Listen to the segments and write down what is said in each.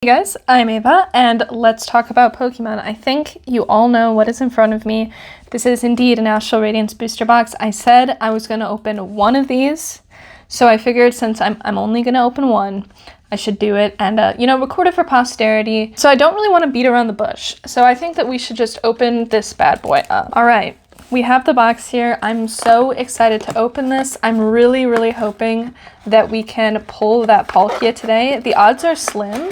Hey guys, I'm Ava, and let's talk about Pokemon. I think you all know what is in front of me. This is indeed an Astral Radiance booster box. I said I was going to open one of these, so I figured since I'm only going to open one, I should do it and, record it for posterity. So I don't really want to beat around the bush, so I think that we should just open this bad boy up. All right, we have the box here. I'm so excited to open this. I'm really hoping that we can pull that Palkia today. The odds are slim,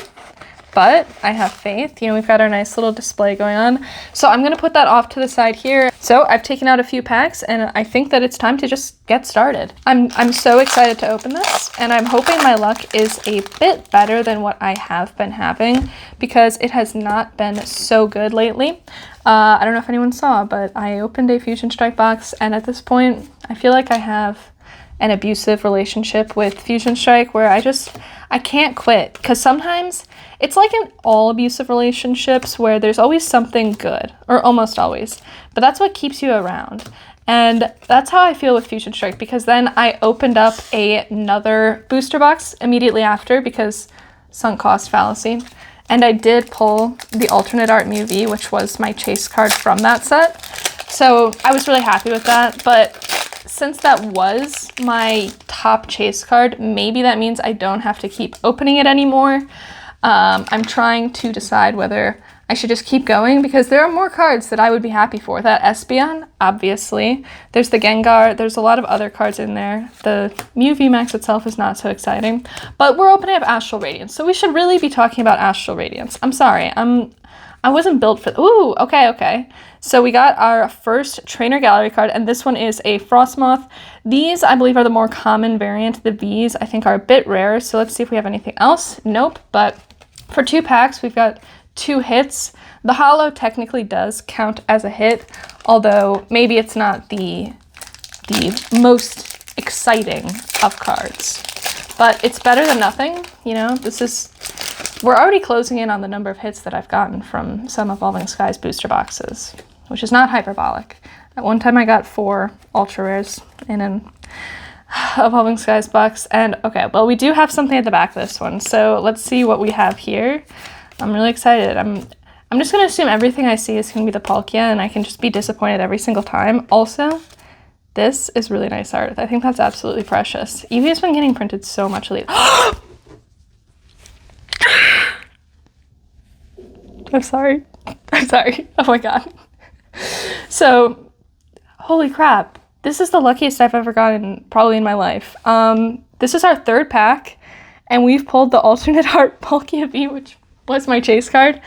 but I have faith. We've got our nice little display going on. So I'm going to put that off to the side here. So I've taken out a few packs and I think that it's time to just get started. I'm so excited to open this, and I'm hoping my luck is a bit better than what I have been having because it has not been so good lately. I don't know if anyone saw, but I opened a Fusion Strike box, and at this point I feel like I have an abusive relationship with Fusion Strike where I can't quit, because sometimes it's like in all abusive relationships where there's always something good, or almost always, but that's what keeps you around. And that's how I feel with Fusion Strike, because then I opened up another booster box immediately after because sunk cost fallacy, and I did pull the alternate art Mew V, which was my chase card from that set. So I was really happy with that, but since that was my top chase card, maybe that means I don't have to keep opening it anymore. I'm trying to decide whether I should just keep going, because there are more cards that I would be happy for. That Espeon, obviously. There's the Gengar. There's a lot of other cards in there. The Mew VMAX itself is not so exciting. But we're opening up Astral Radiance, so we should really be talking about Astral Radiance. I'm sorry. I wasn't built for... Ooh, okay. So we got our first Trainer Gallery card, and this one is a Frostmoth. These, I believe, are the more common variant. The Vs, I think, are a bit rare, so let's see if we have anything else. Nope, but for 2 packs, we've got 2 hits. The holo technically does count as a hit, although maybe it's not the most exciting of cards. But it's better than nothing, We're already closing in on the number of hits that I've gotten from some Evolving Skies booster boxes, which is not hyperbolic. At one time I got 4 ultra rares in an Evolving Skies box, and okay, well, we do have something at the back of this one, so let's see what we have here. I'm really excited. I'm just going to assume everything I see is going to be the Palkia, and I can just be disappointed every single time. Also, this is really nice art. I think that's absolutely precious. Eevee has been getting printed so much lately. I'm sorry. Oh my god. So, holy crap. This is the luckiest I've ever gotten probably in my life. This is our 3rd pack, and we've pulled the alternate art Palkia V, which was my chase card.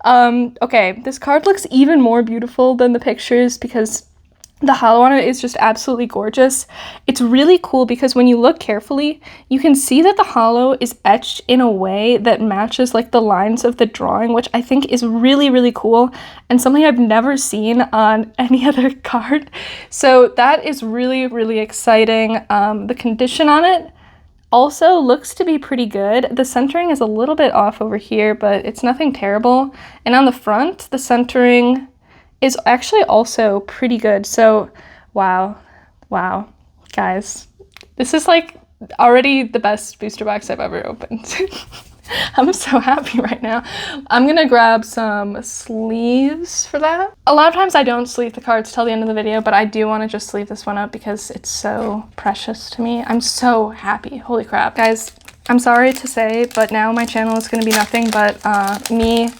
Okay, this card looks even more beautiful than the pictures because the holo on it is just absolutely gorgeous. It's really cool because when you look carefully, you can see that the holo is etched in a way that matches like the lines of the drawing, which I think is really cool and something I've never seen on any other card. So that is really exciting. The condition on it also looks to be pretty good. The centering is a little bit off over here, but it's nothing terrible. And on the front, the centering is actually also pretty good. So, wow, guys. This is like already the best booster box I've ever opened. I'm so happy right now. I'm gonna grab some sleeves for that. A lot of times I don't sleeve the cards till the end of the video, but I do want to just sleeve this one up because it's so precious to me. I'm so happy. Holy crap. Guys, I'm sorry to say, but now my channel is gonna be nothing but me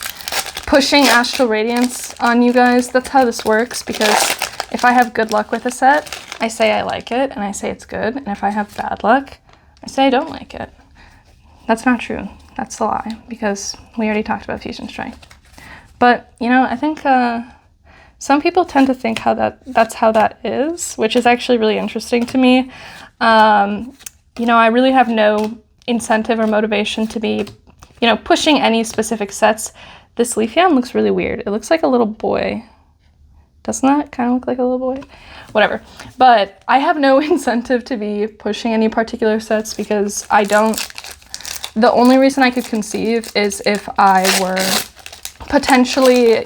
pushing Astral Radiance on you guys. That's how this works, because if I have good luck with a set, I say I like it and I say it's good, and if I have bad luck, I say I don't like it. That's not true. That's a lie, because we already talked about Fusion Strike. But, I think some people tend to think that's how that is, which is actually really interesting to me. I really have no incentive or motivation to be, pushing any specific sets. This Leafeon looks really weird. It looks like a little boy. Doesn't that kind of look like a little boy? Whatever. But I have no incentive to be pushing any particular sets because I don't... The only reason I could conceive is if I were potentially,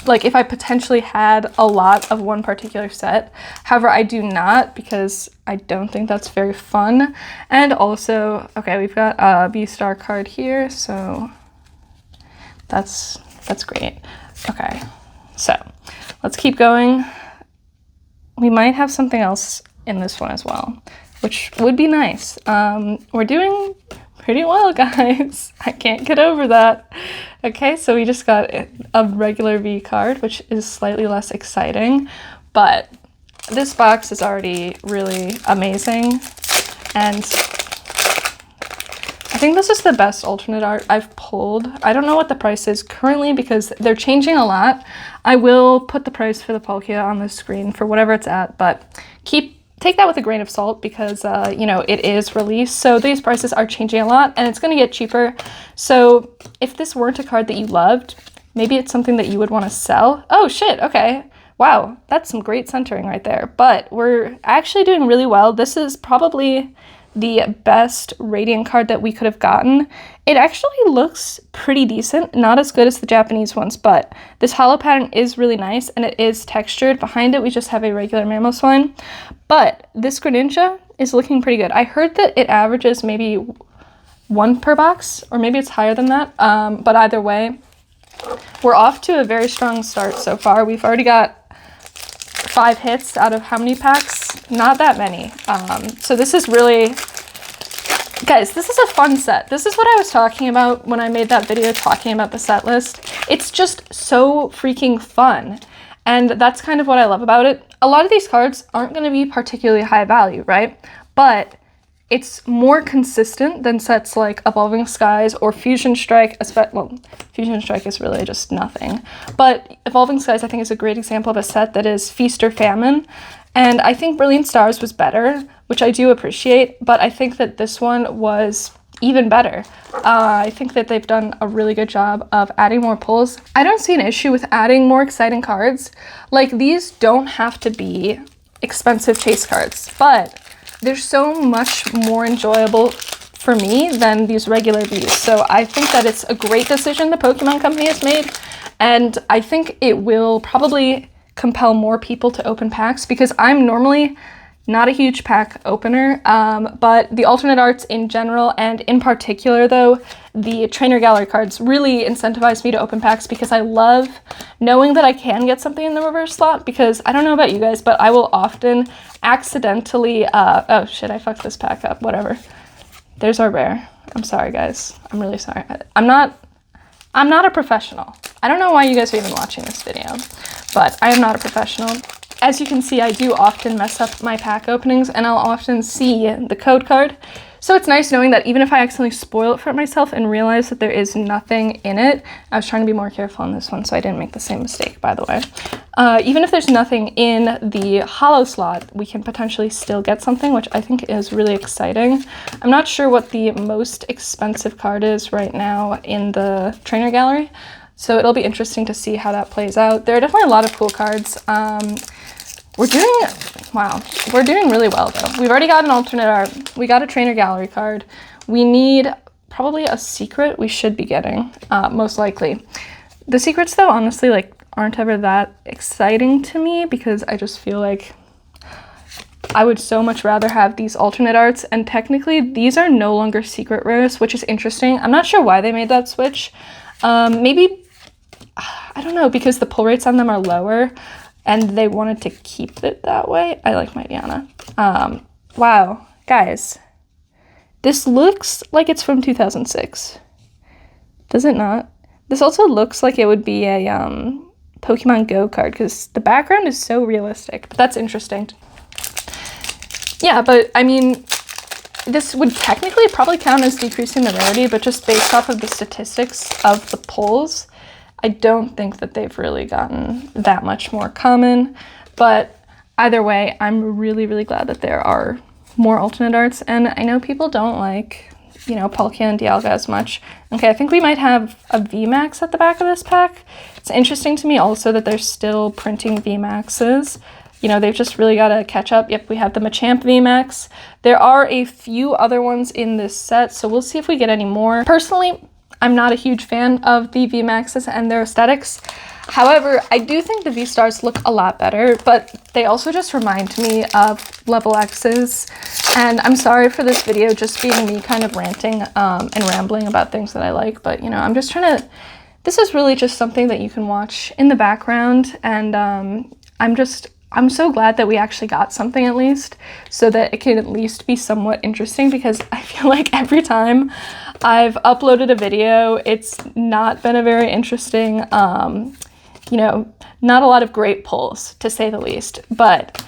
like if I potentially had a lot of one particular set. However, I do not, because I don't think that's very fun. And also, okay, we've got a B-Star card here, so that's great. Okay, so let's keep going. We might have something else in this one as well, which would be nice. We're doing pretty well, guys. I can't get over that. Okay, so we just got a regular V card, which is slightly less exciting, but this box is already really amazing, and I think this is the best alternate art I've pulled. I don't know what the price is currently because they're changing a lot. I will put the price for the Palkia on the screen for whatever it's at, but take that with a grain of salt because, you know, it is released. So these prices are changing a lot and it's going to get cheaper. So if this weren't a card that you loved, maybe it's something that you would want to sell. Oh, shit. Okay. Wow. That's some great centering right there. But we're actually doing really well. This is probably the best Radiant card that we could have gotten. It actually looks pretty decent, not as good as the Japanese ones, but this hollow pattern is really nice and it is textured. Behind it, we just have a regular Mamoswine, but this Greninja is looking pretty good. I heard that it averages maybe 1 per box, or maybe it's higher than that, but either way, we're off to a very strong start so far. We've already got 5 hits out of how many packs? Not that many. So this is really, guys, this is a fun set. This is what I was talking about when I made that video talking about the set list. It's just so freaking fun. And that's kind of what I love about it. A lot of these cards aren't going to be particularly high value, right? But it's more consistent than sets like Evolving Skies or Fusion Strike. Well, Fusion Strike is really just nothing. But Evolving Skies, I think, is a great example of a set that is feast or famine. And I think Brilliant Stars was better, which I do appreciate. But I think that this one was even better. I think that they've done a really good job of adding more pulls. I don't see an issue with adding more exciting cards. Like, these don't have to be expensive chase cards, but they're so much more enjoyable for me than these regular Vs. So I think that it's a great decision the Pokemon Company has made, and I think it will probably compel more people to open packs because I'm normally not a huge pack opener, but the alternate arts in general, and in particular though, the trainer gallery cards really incentivize me to open packs because I love knowing that I can get something in the reverse slot, because I don't know about you guys, but I will often accidentally, oh shit, I fucked this pack up, whatever. There's our rare. I'm sorry guys, I'm really sorry. I'm not a professional. I don't know why you guys are even watching this video, but I am not a professional. As you can see, I do often mess up my pack openings, and I'll often see the code card. So it's nice knowing that even if I accidentally spoil it for myself and realize that there is nothing in it, I was trying to be more careful on this one so I didn't make the same mistake, by the way. Even if there's nothing in the hollow slot, we can potentially still get something, which I think is really exciting. I'm not sure what the most expensive card is right now in the trainer gallery, so it'll be interesting to see how that plays out. There are definitely a lot of cool cards. We're doing really well though. We've already got an alternate art. We got a trainer gallery card. We need probably a secret we should be getting, most likely. The secrets though, honestly, like, aren't ever that exciting to me because I just feel like I would so much rather have these alternate arts, and technically these are no longer secret rares, which is interesting. I'm not sure why they made that switch. Maybe, I don't know, because the pull rates on them are lower and they wanted to keep it that way. I like my Diana. Wow, guys, this looks like it's from 2006. Does it not? This also looks like it would be a Pokemon Go card because the background is so realistic, but that's interesting. Yeah, but I mean, this would technically probably count as decreasing the rarity, but just based off of the statistics of the pulls, I don't think that they've really gotten that much more common. But either way, I'm really, really glad that there are more alternate arts, and I know people don't like, you know, Palkia and Dialga as much. Okay, I think we might have a VMAX at the back of this pack. It's interesting to me also that they're still printing VMAXs. You know, they've just really got to catch up. Yep, we have the Machamp VMAX. There are a few other ones in this set, so we'll see if we get any more. Personally, I'm not a huge fan of the VMAXs and their aesthetics. However, I do think the V-Stars look a lot better, but they also just remind me of Level X's. And I'm sorry for this video just being me kind of ranting and rambling about things that I like, but you know, I'm just trying to, this is really just something that you can watch in the background, and I'm so glad that we actually got something at least, so that it can at least be somewhat interesting, because I feel like every time I've uploaded a video, it's not been a very interesting, you know, not a lot of great pulls, to say the least. But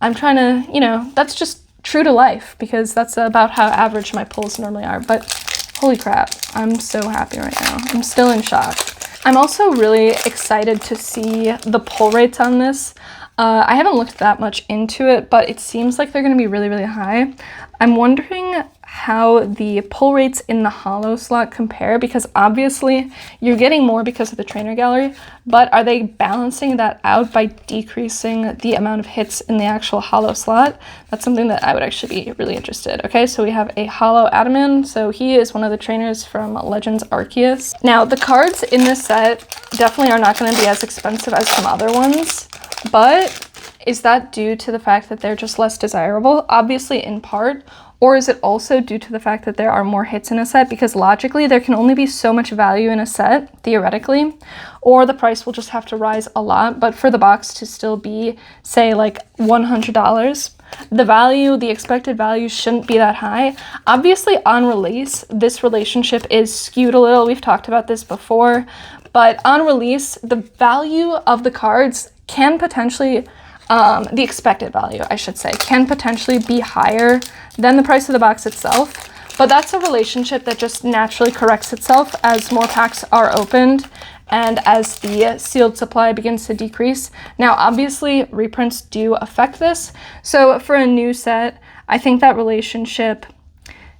I'm trying to, you know, that's just true to life, because that's about how average my pulls normally are. But holy crap, I'm so happy right now. I'm still in shock. I'm also really excited to see the pull rates on this. I haven't looked that much into it, but it seems like they're going to be really, really high. I'm wondering how the pull rates in the hollow slot compare, because obviously you're getting more because of the trainer gallery, but are they balancing that out by decreasing the amount of hits in the actual hollow slot? That's something that I would actually be really interested. Okay, so we have a hollow Adaman. So he is one of the trainers from Legends Arceus. Now, the cards in this set definitely are not going to be as expensive as some other ones, but is that due to the fact that they're just less desirable? Obviously in part. Or is it also due to the fact that there are more hits in a set? Because logically, there can only be so much value in a set, theoretically, or the price will just have to rise a lot. But for the box to still be, say, like $100, the value, the expected value shouldn't be that high. Obviously, on release, this relationship is skewed a little. We've talked about this before. But on release, the value of the cards can potentially... the expected value, I should say, can potentially be higher than the price of the box itself, but that's a relationship that just naturally corrects itself as more packs are opened and as the sealed supply begins to decrease. Now, obviously, reprints do affect this, so for a new set, I think that relationship,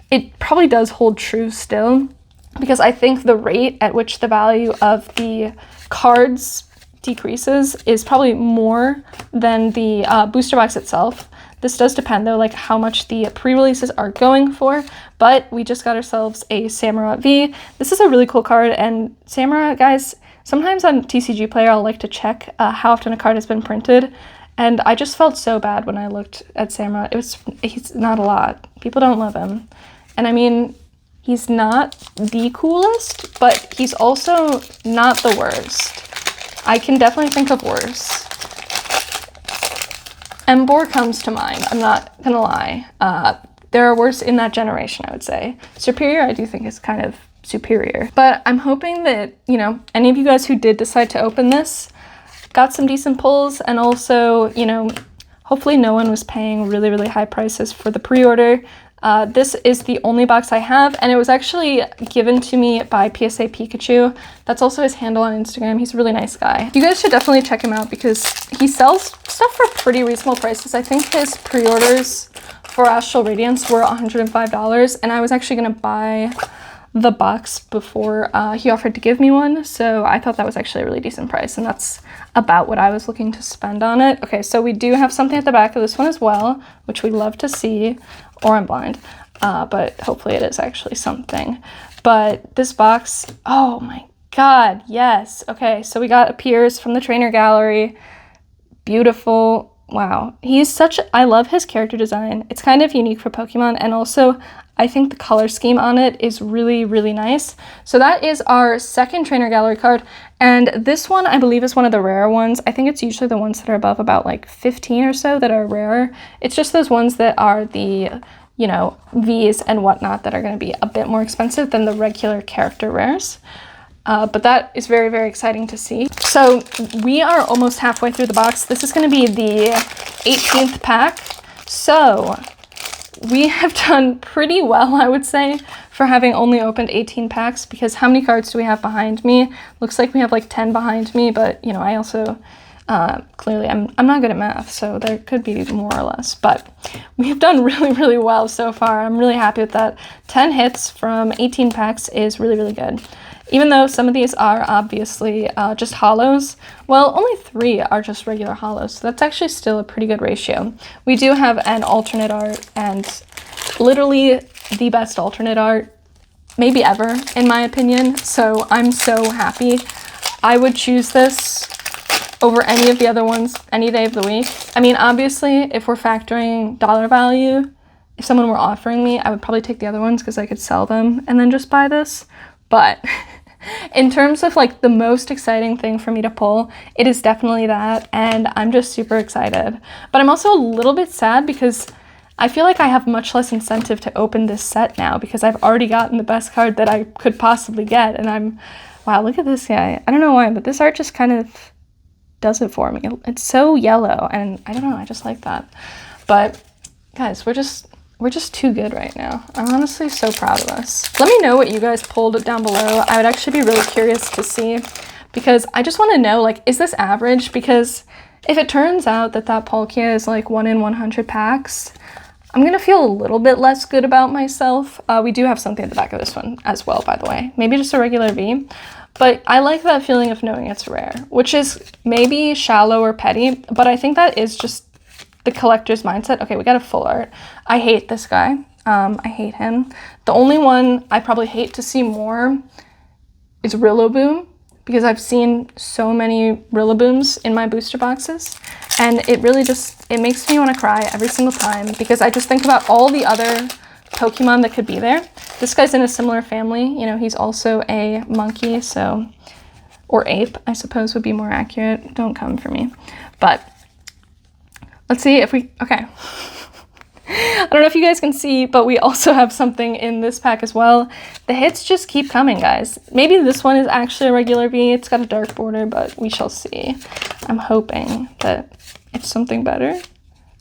it probably does hold true still, because I think the rate at which the value of the cards decreases is probably more than the booster box itself. This does depend though, like how much the pre-releases are going for, but we just got ourselves a Samurott V. This is a really cool card, and Samurott, guys, sometimes on TCG Player I'll like to check how often a card has been printed, and I just felt so bad when I looked at Samurott. He's not a lot. People don't love him. And I mean, he's not the coolest, but he's also not the worst. I can definitely think of worse. Emboar comes to mind, I'm not gonna lie. There are worse in that generation, I would say. Superior, I do think is kind of superior. But I'm hoping that, you know, any of you guys who did decide to open this got some decent pulls, and also, you know, hopefully no one was paying really, really high prices for the pre-order. This is the only box I have, and it was actually given to me by PSA Pikachu. That's also his handle on Instagram. He's a really nice guy. You guys should definitely check him out because he sells stuff for pretty reasonable prices. I think his pre-orders for Astral Radiance were $105, and I was actually gonna buy the box before he offered to give me one, so I thought that was actually a really decent price, and that's about what I was looking to spend on it. Okay, so we do have something at the back of this one as well, which we love to see. Or I'm blind, but hopefully it is actually something. But this box, oh my god, yes. Okay, so we got a Piers from the trainer gallery. Beautiful. Wow. I love his character design. It's kind of unique for Pokemon, and also I think the color scheme on it is really, really nice. So that is our second trainer gallery card, and this one I believe is one of the rarer ones. I think it's usually the ones that are above about like 15 or so that are rarer. It's just those ones that are the, you know, Vs and whatnot that are going to be a bit more expensive than the regular character rares. But that is very, very exciting to see. So we are almost halfway through the box. This is going to be the 18th pack. So we have done pretty well, I would say, for having only opened 18 packs, because how many cards do we have behind me? Looks like we have like 10 behind me, but you know, I also clearly I'm not good at math, so there could be more or less, but we've done really, really well so far. I'm really happy with that. 10 hits from 18 packs is really, really good. Even though some of these are obviously just hollows, well, only 3 are just regular hollows, so that's actually still a pretty good ratio. We do have an alternate art, and literally the best alternate art maybe ever, in my opinion, so I'm so happy. I would choose this over any of the other ones any day of the week. I mean, obviously, if we're factoring dollar value, if someone were offering me, I would probably take the other ones because I could sell them and then just buy this. But in terms of like the most exciting thing for me to pull, it is definitely that, and I'm just super excited. But I'm also a little bit sad because I feel like I have much less incentive to open this set now because I've already gotten the best card that I could possibly get, and wow, look at this guy. I don't know why, but this art just kind of does it for me. It's so yellow, and I don't know, I just like that. But guys, we're just too good right now. I'm honestly so proud of us. Let me know what you guys pulled down below. I would actually be really curious to see, because I just want to know, like, is this average? Because if it turns out that Palkia is like 1 in 100 packs, I'm gonna feel a little bit less good about myself. We do have something at the back of this one as well, by the way. Maybe just a regular V. But I like that feeling of knowing it's rare, which is maybe shallow or petty, but I think that is just the collector's mindset. Okay, we got a full art. I hate this guy. I hate him. The only one I probably hate to see more is Rillaboom, because I've seen so many Rillabooms in my booster boxes, and it really just, it makes me want to cry every single time because I just think about all the other Pokemon that could be there. This guy's in a similar family, you know, he's also a monkey, so, or ape, I suppose would be more accurate. Don't come for me. But let's see if we, okay. I don't know if you guys can see, but we also have something in this pack as well. The hits just keep coming, guys. Maybe this one is actually a regular V. It's got a dark border, but we shall see. I'm hoping that it's something better.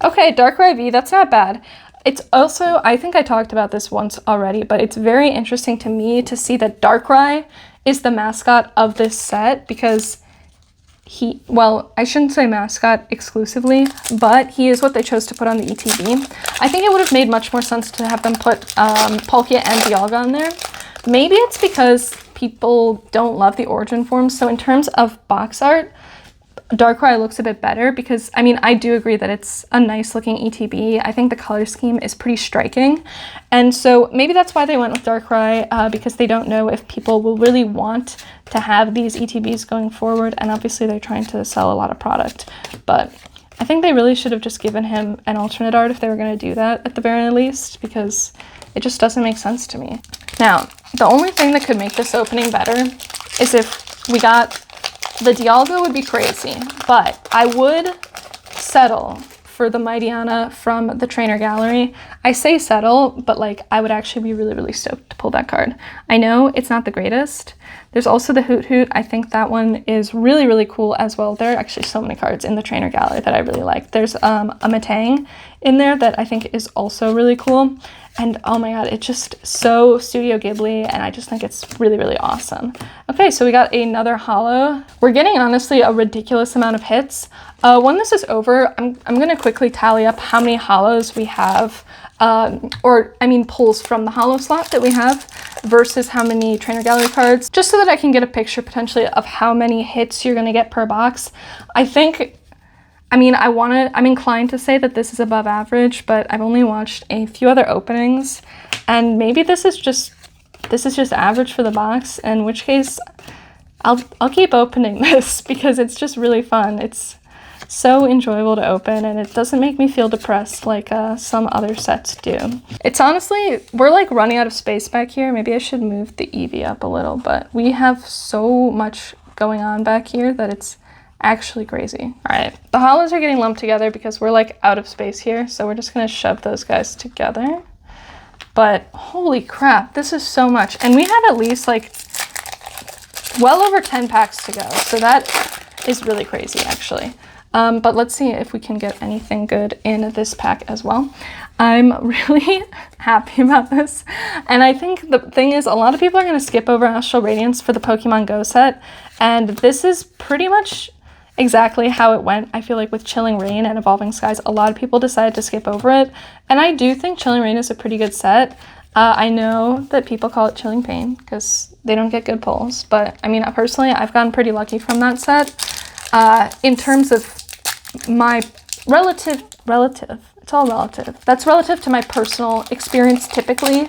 Okay, Darkrai V, that's not bad. It's also, I think I talked about this once already, but it's very interesting to me to see that Darkrai is the mascot of this set, because he, well, I shouldn't say mascot exclusively, but he is what they chose to put on the ETB. I think it would have made much more sense to have them put Palkia and Dialga on there. Maybe it's because people don't love the origin forms, so in terms of box art, Darkrai looks a bit better because, I mean, I do agree that it's a nice looking ETB. I think the color scheme is pretty striking. And so maybe that's why they went with Darkrai, because they don't know if people will really want to have these ETBs going forward. And obviously they're trying to sell a lot of product. But I think they really should have just given him an alternate art if they were going to do that at the very least, because it just doesn't make sense to me. Now, the only thing that could make this opening better is if we got the Dialga. Would be crazy, but I would settle for the Mightyena from the trainer gallery. I say settle, but like I would actually be really, really stoked to pull that card. I know it's not the greatest. There's also the Hoot Hoot. I think that one is really, really cool as well. There are actually so many cards in the trainer gallery that I really like. There's a Matang in there that I think is also really cool. And oh my god, it's just so Studio Ghibli, and I just think it's really, really awesome. Okay, so we got another holo. We're getting, honestly, a ridiculous amount of hits. When this is over, I'm going to quickly tally up how many holos we have, or I mean pulls from the holo slot that we have versus how many trainer gallery cards, just so that I can get a picture potentially of how many hits you're going to get per box. I think, I mean, I'm inclined to say that this is above average, but I've only watched a few other openings, and maybe this is just average for the box, in which case I'll keep opening this because it's just really fun. It's so enjoyable to open, and it doesn't make me feel depressed like some other sets do. It's honestly, we're like running out of space back here. Maybe I should move the Eevee up a little, but we have so much going on back here that it's actually crazy. All right, the holos are getting lumped together because we're like out of space here, so we're just gonna shove those guys together. But holy crap, this is so much, and we have at least like well over 10 packs to go, so that is really crazy actually. But let's see if we can get anything good in this pack as well. I'm really happy about this, and I think the thing is, a lot of people are going to skip over Astral Radiance for the Pokemon Go set, and this is pretty much exactly how it went. I feel like with Chilling Reign and Evolving Skies, a lot of people decided to skip over it, and I do think Chilling Reign is a pretty good set. I know that people call it Chilling Pain because they don't get good pulls, but I mean, personally, I've gotten pretty lucky from that set. In terms of my relative, it's all relative. That's relative to my personal experience typically,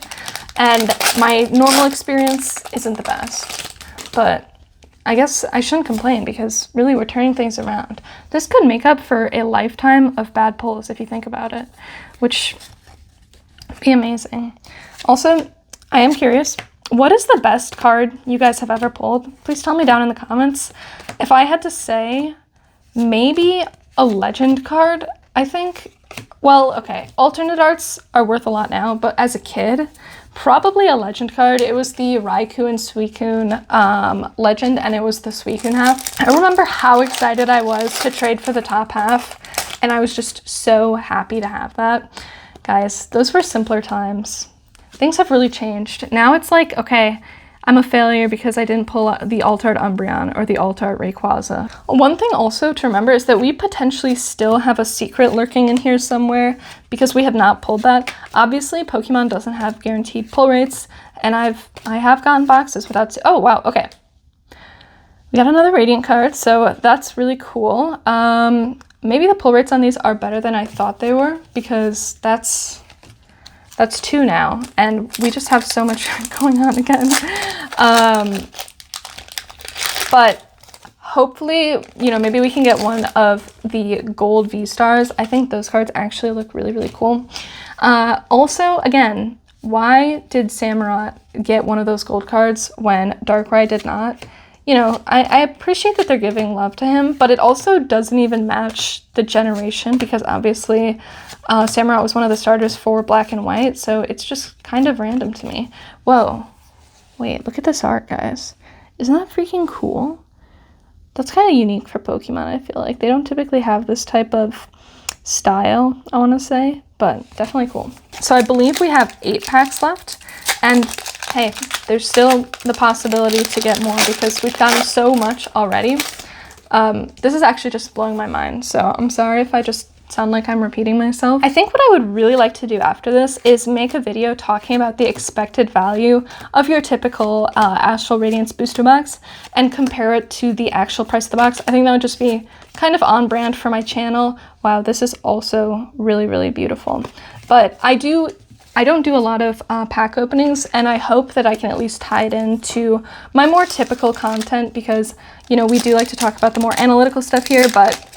and my normal experience isn't the best. But I guess I shouldn't complain because really we're turning things around. This could make up for a lifetime of bad pulls if you think about it, which would be amazing. Also, I am curious, what is the best card you guys have ever pulled? Please tell me down in the comments. If I had to say, maybe a legend card, I think. Well, okay, alternate arts are worth a lot now, but as a kid, probably a legend card. It was the Raikou and Suicune legend, and it was the Suicune half. I remember how excited I was to trade for the top half, and I was just so happy to have that. Guys, those were simpler times. Things have really changed. Now it's like, okay, I'm a failure because I didn't pull the Alt-Art Umbreon or the Alt-Art Rayquaza. One thing also to remember is that we potentially still have a secret lurking in here somewhere because we have not pulled that. Obviously, Pokemon doesn't have guaranteed pull rates, and I have gotten boxes without... Oh, wow, okay. We got another Radiant card, so that's really cool. Maybe the pull rates on these are better than I thought they were because that's 2 now, and we just have so much going on again. But hopefully, you know, maybe we can get one of the gold V-Stars. I think those cards actually look really, really cool. Also, again, why did Samurott get one of those gold cards when Darkrai did not? You know, I appreciate that they're giving love to him, but it also doesn't even match the generation because obviously Samurott was one of the starters for Black and White, so it's just kind of random to me. Whoa. Wait, look at this art, guys. Isn't that freaking cool? That's kind of unique for Pokemon, I feel like. They don't typically have this type of style, I want to say, but definitely cool. So I believe we have 8 packs left, and hey, there's still the possibility to get more because we've gotten so much already. This is actually just blowing my mind, so I'm sorry if I just sound like I'm repeating myself. I think what I would really like to do after this is make a video talking about the expected value of your typical Astral Radiance booster box and compare it to the actual price of the box. I think that would just be kind of on brand for my channel. Wow, this is also really, really beautiful. But I don't do a lot of pack openings, and I hope that I can at least tie it into my more typical content because, you know, we do like to talk about the more analytical stuff here, but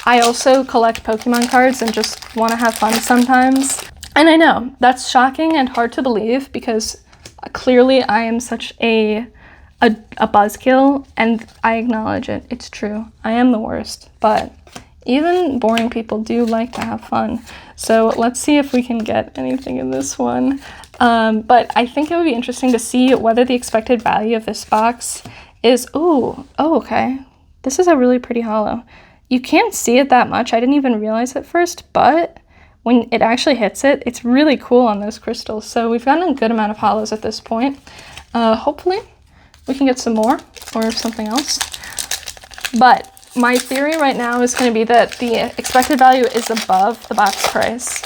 I also collect Pokemon cards and just want to have fun sometimes. And I know that's shocking and hard to believe because clearly I am such a buzzkill, and I acknowledge it. It's true. I am the worst, but even boring people do like to have fun. So let's see if we can get anything in this one. But I think it would be interesting to see whether the expected value of this box is... Oh, okay. This is a really pretty holo. You can't see it that much. I didn't even realize it first, but when it actually hits it, it's really cool on those crystals. So we've gotten a good amount of holos at this point. Hopefully we can get some more or something else. But my theory right now is going to be that the expected value is above the box price.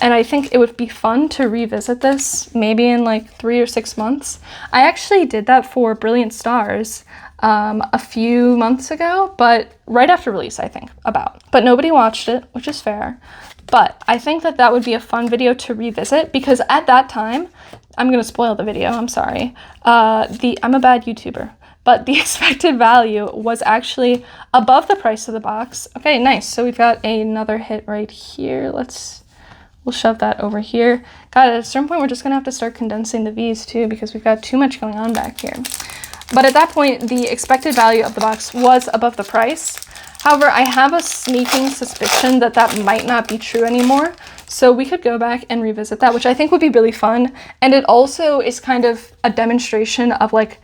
And I think it would be fun to revisit this maybe in like 3 or 6 months. I actually did that for Brilliant Stars a few months ago, but right after release, I think, about. But nobody watched it, which is fair. But I think that that would be a fun video to revisit because at that time, I'm going to spoil the video, I'm sorry. I'm a bad YouTuber. But the expected value was actually above the price of the box. Okay, nice. So we've got another hit right here. We'll shove that over here. God, at a certain point, we're just gonna have to start condensing the V's too because we've got too much going on back here. But at that point, the expected value of the box was above the price. However, I have a sneaking suspicion that that might not be true anymore. So we could go back and revisit that, which I think would be really fun. And it also is kind of a demonstration of like,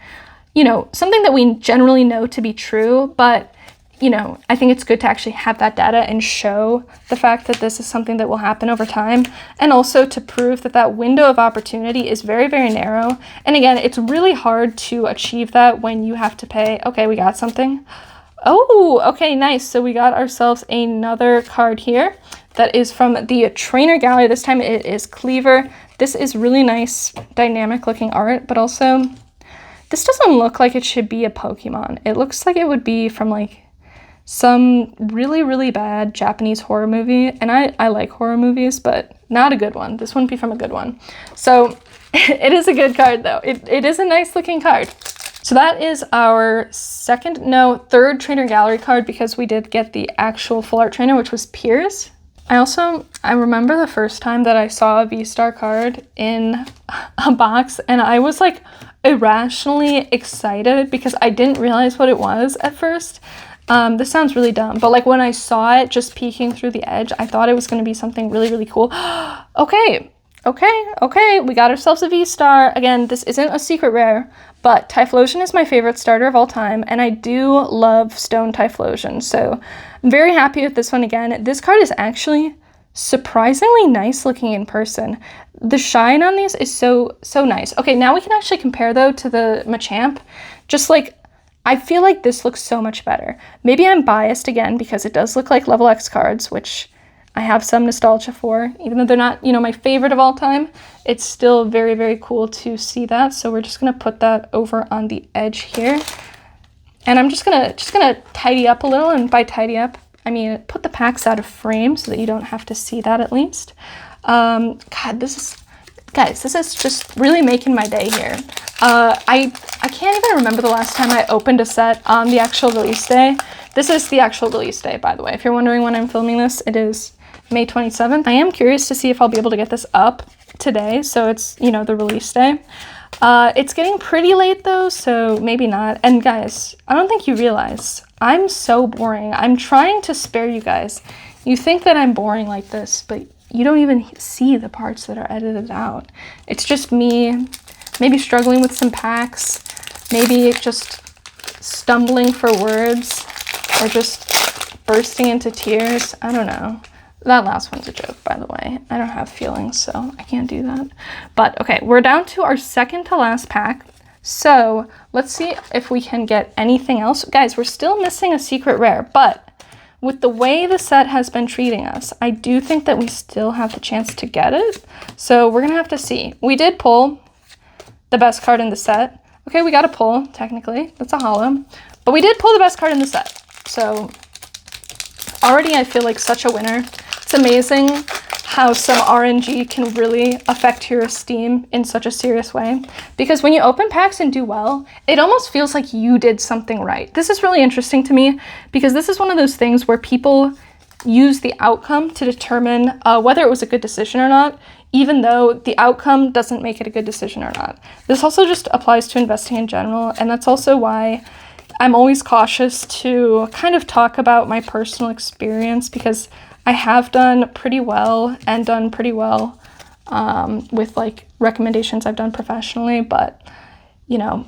you know, something that we generally know to be true, but, you know, I think it's good to actually have that data and show the fact that this is something that will happen over time, and also to prove that that window of opportunity is very, very narrow. And again, it's really hard to achieve that when you have to pay. Okay, we got something. Oh, okay, nice. So we got ourselves another card here that is from the Trainer Gallery. This time it is Cleaver. This is really nice, dynamic looking art, but also this doesn't look like it should be a Pokemon. It looks like it would be from like some really, really bad Japanese horror movie. And I like horror movies, but not a good one. This wouldn't be from a good one. So it is a good card though. It is a nice looking card. So that is our third Trainer Gallery card, because we did get the actual full art trainer, which was Piers. I remember the first time that I saw a V-Star card in a box, and I was like irrationally excited because I didn't realize what it was at first. This sounds really dumb, but like when I saw it just peeking through the edge, I thought it was going to be something really, really cool. Okay, we got ourselves a V-Star. Again, this isn't a secret rare, but Typhlosion is my favorite starter of all time, and I do love Stone Typhlosion, so I'm very happy with this one again. This card is actually surprisingly nice looking in person. The shine on these is so nice. Okay, now we can actually compare though to the Machamp. Just like, I feel like this looks so much better. Maybe I'm biased again because it does look like level X cards, which I have some nostalgia for. Even though they're not, you know, my favorite of all time, it's still very, very cool to see that. So we're just gonna put that over on the edge here. And I'm just gonna tidy up a little, and by tidy up, I mean put the packs out of frame so that you don't have to see that at least. God, this is just really making my day here. I can't even remember the last time I opened a set on the actual release day. This is the actual release day, by the way. If you're wondering when I'm filming this, it is May 27th. I am curious to see if I'll be able to get this up today, so it's, you know, the release day. It's getting pretty late though, so maybe not. And guys, I don't think you realize, I'm so boring. I'm trying to spare you guys. You think that I'm boring like this, but you don't even see the parts that are edited out. It's just me, maybe struggling with some packs, maybe just stumbling for words, or just bursting into tears. I don't know. That last one's a joke, by the way. I don't have feelings, so I can't do that. But okay, we're down to our second to last pack. So let's see if we can get anything else. Guys, we're still missing a secret rare, but with the way the set has been treating us, I do think that we still have the chance to get it. So we're gonna have to see. We did pull the best card in the set. Okay, we got a pull, technically. That's a holo. But we did pull the best card in the set. So already I feel like such a winner. It's amazing how some RNG can really affect your esteem in such a serious way. Because when you open packs and do well, it almost feels like you did something right. This is really interesting to me because this is one of those things where people use the outcome to determine whether it was a good decision or not, even though the outcome doesn't make it a good decision or not. This also just applies to investing in general, and that's also why I'm always cautious to kind of talk about my personal experience, because I have done pretty well and done pretty well with like recommendations I've done professionally, but you know,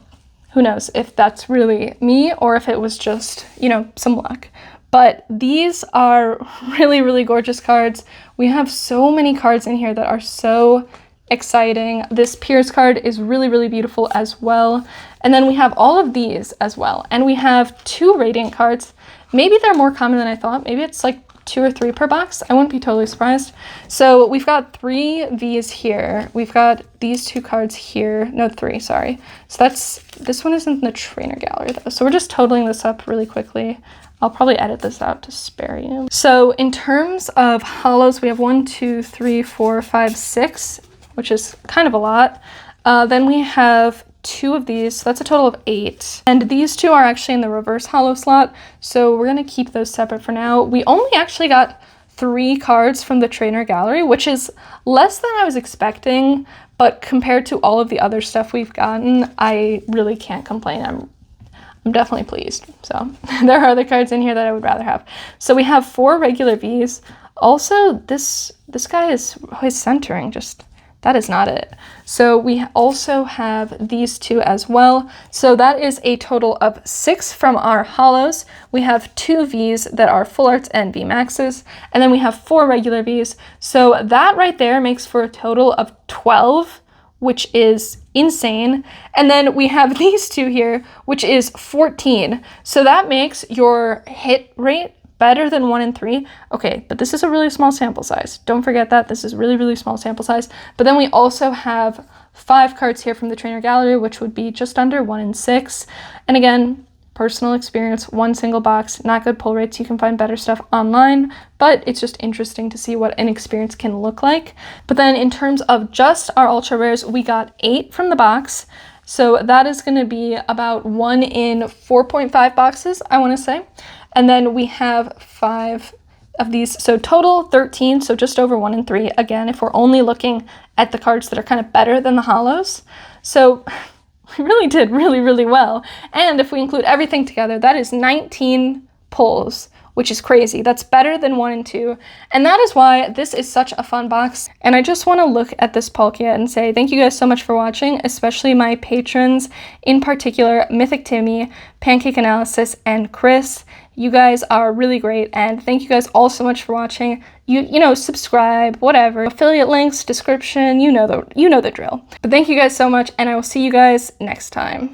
who knows if that's really me or if it was just, you know, some luck. But these are really, really gorgeous cards. We have so many cards in here that are so exciting. This Piers card is really, really beautiful as well. And then we have all of these as well. And we have 2 Radiant cards. Maybe they're more common than I thought. Maybe it's like 2 or 3 per box. I wouldn't be totally surprised. So we've got 3 Vs here. We've got these 2 cards here. No, 3, sorry. So this one isn't in the trainer gallery though. So we're just totaling this up really quickly. I'll probably edit this out to spare you. So in terms of holos, we have 1, 2, 3, 4, 5, 6, which is kind of a lot. Then we have 2 of these, so that's a total of 8. And these 2 are actually in the reverse holo slot, so we're gonna keep those separate for now. We only actually got 3 cards from the trainer gallery, which is less than I was expecting, but compared to all of the other stuff we've gotten, I really can't complain. I'm definitely pleased. So there are other cards in here that I would rather have. So we have 4 regular Vs. Also, this guy is his centering, just that is not it. So we also have these 2 as well. So that is a total of 6 from our holos. We have 2 Vs that are full arts and V maxes, and then we have 4 regular Vs. So that right there makes for a total of 12, which is insane. And then we have these 2 here, which is 14. So that makes your hit rate better than 1 in 3. Okay, but this is a really small sample size. Don't forget that. This is really, really small sample size. But then we also have 5 cards here from the trainer gallery, which would be just under 1 in 6. And again, personal experience, 1 single box, not good pull rates. You can find better stuff online, but it's just interesting to see what an experience can look like. But then in terms of just our ultra rares, we got 8 from the box. So that is going to be about 1 in 4.5 boxes, I want to say. And then we have 5 of these, so total 13, so just over 1 in 3, again, if we're only looking at the cards that are kind of better than the holos. So we really did really well. And if we include everything together, that is 19 pulls, which is crazy. That's better than 1 and 2. And that is why this is such a fun box. And I just want to look at this Palkia and say thank you guys so much for watching, especially my patrons, in particular, Mythic Timmy, Pancake Analysis, and Chris. You guys are really great, and thank you guys all so much for watching. You know, subscribe, whatever. Affiliate links, description, you know the drill. But thank you guys so much, and I will see you guys next time.